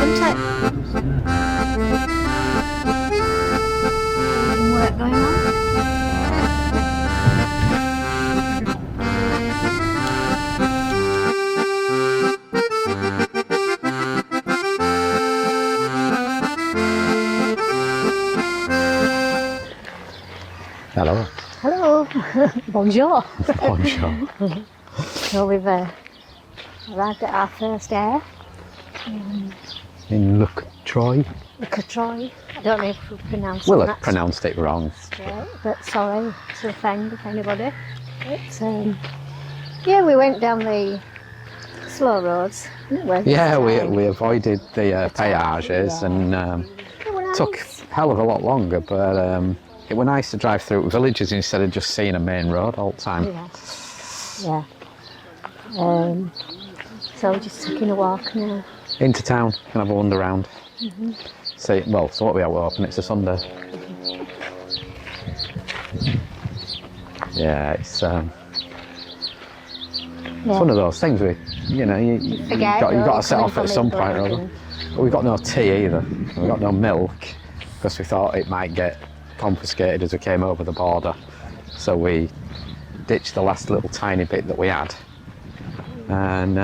isn't it? Some work going on. Hello. Hello. Bonjour. Bonjour. So we've arrived at our first Aire. In Crotoy. Crotoy. I don't know if we pronounced We'll that have pronounced it wrong. straight, but sorry to offend if anybody. But yeah, we went down the slow roads. Yeah, we avoided the peages and Nice. took a hell of a lot longer, but it was nice to drive through villages instead of just seeing a main road all the time. Yeah. So we're just taking a walk now. Into town, can have a wander around. See, well, so what we are open, it's a Sunday. Yeah, it's one of those things where, you know, you've got to set off at some point or other. But we've got no tea either, we've got no milk, because we thought it might get confiscated as we came over the border. So we ditched the last little tiny bit that we had. And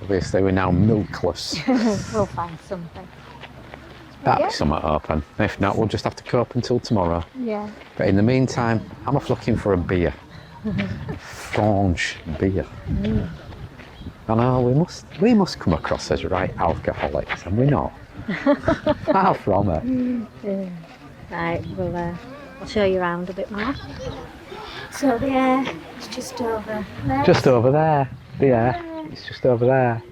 obviously we're now milkless. We'll find something. That'll be somewhat open. If not, we'll just have to cope until tomorrow. Yeah. But in the meantime, I'm off looking for a beer. French beer. I know we must come across as right alcoholics, and we're not. Far from it. Yeah. Right, I'll show you around a bit more. So the Aire is just over there. Just over there. The Aire. It's just over there.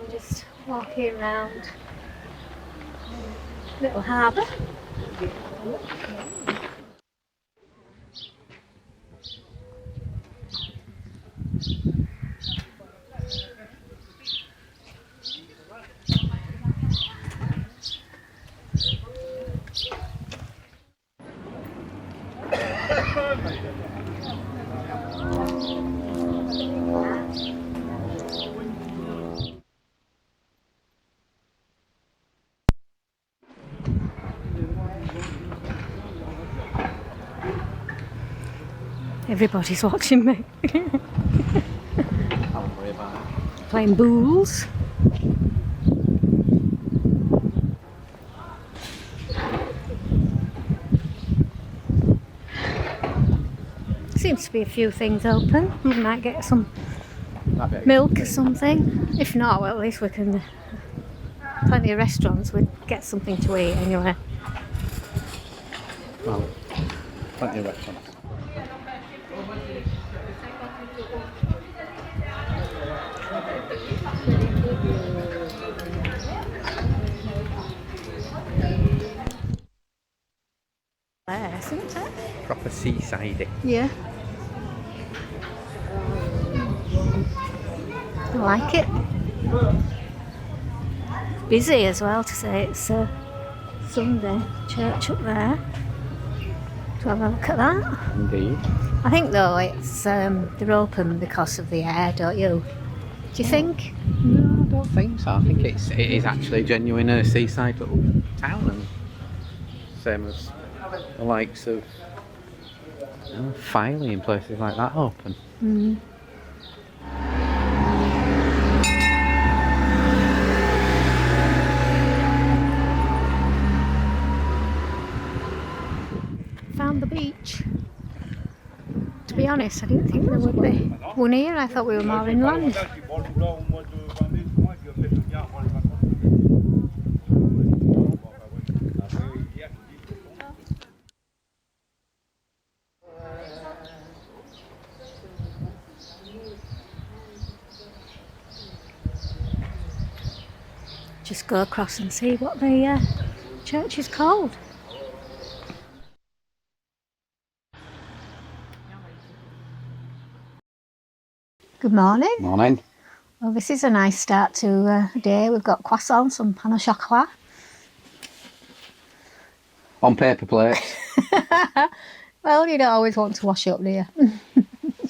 We're just walking around little harbour. Everybody's watching me. Don't worry about it. Playing boules. Seems to be a few things open. We might get some milk or something. If not, well, at least we can. Plenty of restaurants, we'd get something to eat anyway. Well, plenty of restaurants. There, isn't it? Proper seaside. Yeah. I like it. Busy as well to say it's Sunday. Church up there. To have a look at that. Indeed. I think though it's they're open because of the Aire, don't you? Do you think? No, I don't think so. I think it is actually a genuine seaside little town, and same as the likes of Filey and places like that open. Found the beach. To be honest, I didn't think there would be one here. I thought we were more inland. Just go across and see what the church is called. Good morning. Morning. Well, this is a nice start to a day. We've got croissants, some pain au chocolat. On paper plates. Well, you don't always want to wash up, do you?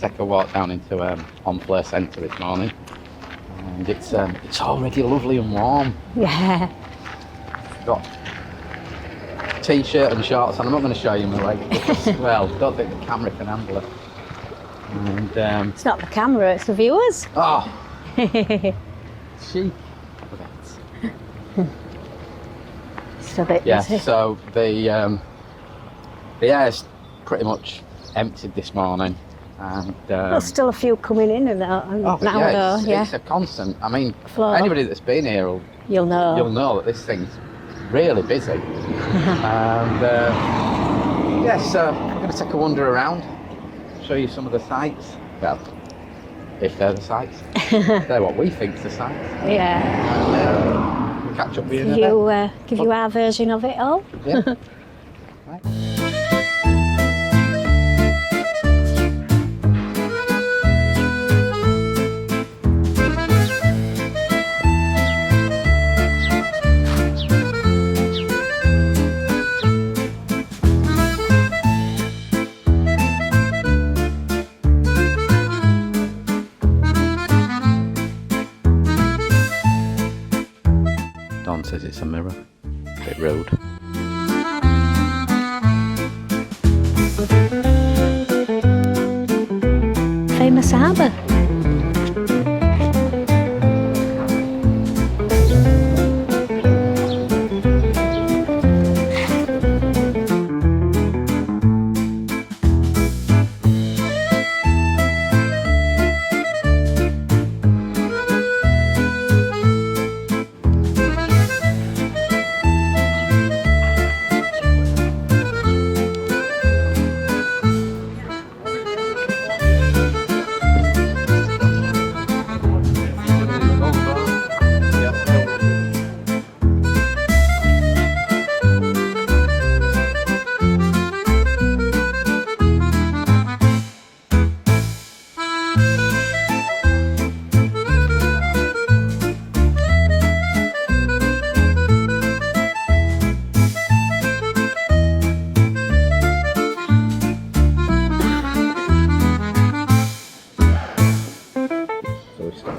to take a walk down into Honfleur Centre this morning, and it's already lovely and warm. Yeah. Got t-shirt and shorts, and I'm not going to show you my legs because, well, I don't think the camera can handle it. And It's not the camera, it's the viewers. oh, cheek. It's a bit Yeah, busy. so the aire's pretty much emptied this morning, and There's still a few coming in and out oh, but now yeah, though, yeah. it's a constant. I mean, Flow. anybody that's been here will You'll know. you'll know that this thing's really busy. And yeah, so we're going to take a wander around, show you some of the sights. Well, if they're the sights, they're what we think's the sights. Yeah. And we'll catch up with you in a bit. Give you our version of it all. Yeah. Right. Don says it's a mirror. A bit rude. Famous harbour.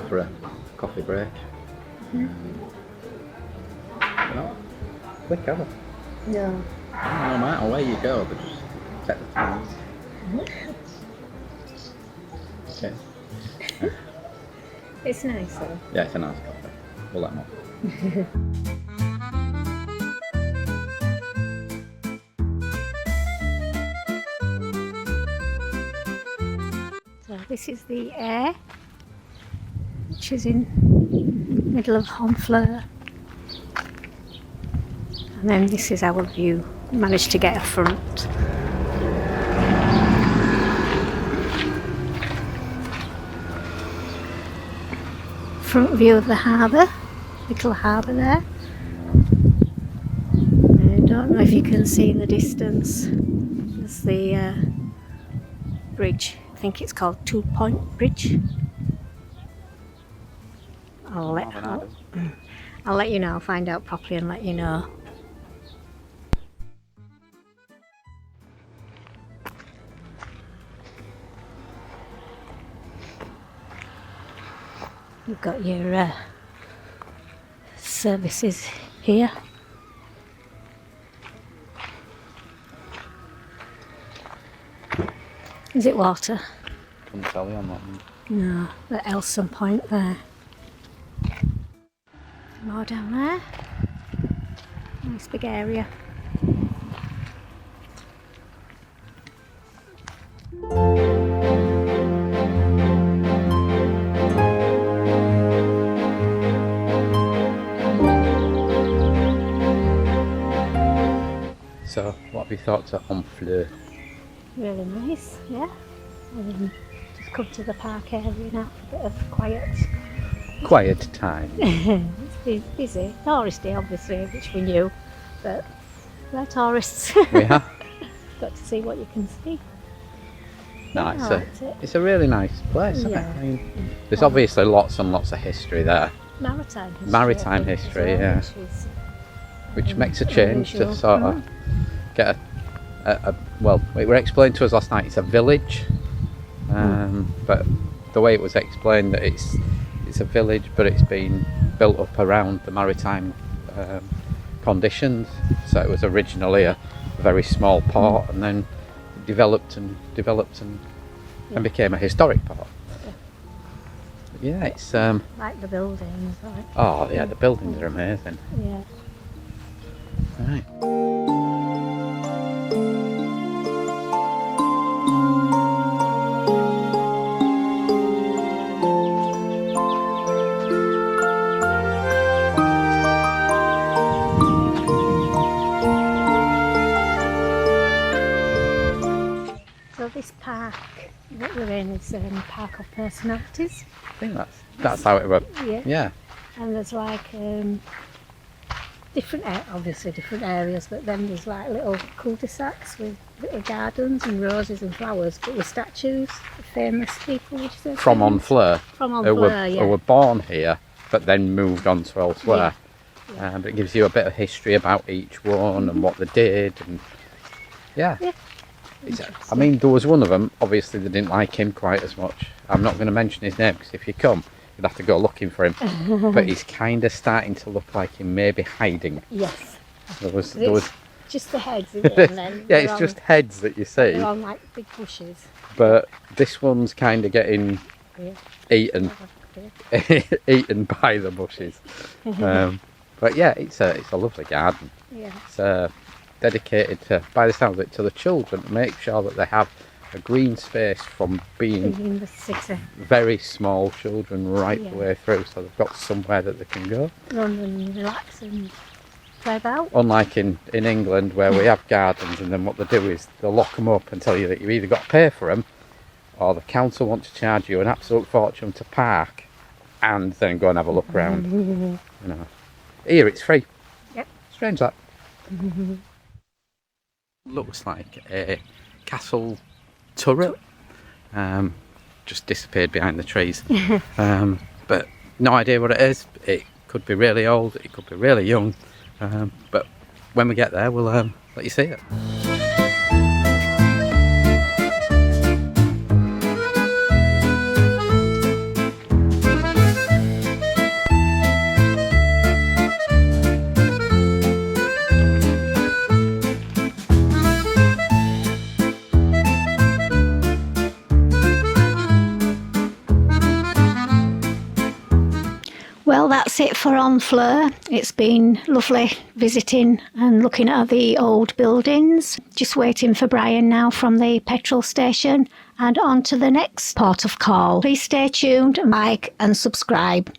For a coffee break. Not quick, have they? No. No matter where you go, they just take the time. Okay. It's nice though. Yeah, it's a nice coffee. We'll let them So this is the Aire, which is in the middle of Honfleur. And then this is our view. Managed to get a front. Front view of the harbour, little harbour there. I don't know if you can see in the distance. There's the bridge. I think it's called 2-Point Bridge. I'll let you know. I'll find out properly and let you know. You've got your services here. Is it water? Couldn't tell you on that one. No, the Elson Point there. More down there. Nice big area. So, what have you thought of Honfleur? Really nice, yeah. Just come to the park area now for a bit of quiet. Quiet time. It's busy. Touristy, obviously, which we knew, but we're tourists. We have. Got to see what you can see. No, I liked it. it's a really nice place, isn't Yeah. it? I mean, there's obviously lots and lots of history there, Maritime history. Maritime I think, history, as well, yeah. which is which makes a change to unusual. sort of get well, it were explained to us last night, it's a village But the way it was explained, that it's a village, but it's been built up around the maritime conditions. So it was originally a very small port, and then developed and became a historic port. Yeah, it's like the buildings. Like. Oh yeah, the buildings are amazing. Yeah. Right. So this park that we're in is Park of Personalities. I think that's how it works. Yeah. Yeah. And there's like obviously different areas, but then there's like little cul-de-sacs with little gardens and roses and flowers, but with statues of famous people. Which is From Honfleur. From Honfleur, who were born here, but then moved on to elsewhere. Yeah. But it gives you a bit of history about each one and what they did, and yeah. I mean, there was one of them, obviously they didn't like him quite as much. I'm not going to mention his name, because if you come, you'd have to go looking for him. But he's kind of starting to look like he may be hiding. Yes. There was just the heads, isn't it? And then yeah, it's just heads that you see. They're on like big bushes. But this one's kind of getting eaten by the bushes. But yeah, it's a lovely garden. Yeah. It's dedicated to, by the sound of it, to the children, to make sure that they have a green space from being In the city. very small children right the way through, so they've got somewhere that they can go. Run and relax and play about. Unlike in England, where we have gardens, and then what they do is they'll lock them up and tell you that you've either got to pay for them, or the council want to charge you an absolute fortune to park and then go and have a look around. You know, here it's free. Yep. Strange that. Looks like a castle turret. Just disappeared behind the trees. But no idea what it is. It could be really old, it could be really young. But when we get there, we'll let you see it. Well, that's it for Honfleur. It's been lovely visiting and looking at the old buildings. Just waiting for Brian now from the petrol station and on to the next port of call. Please stay tuned, like and subscribe.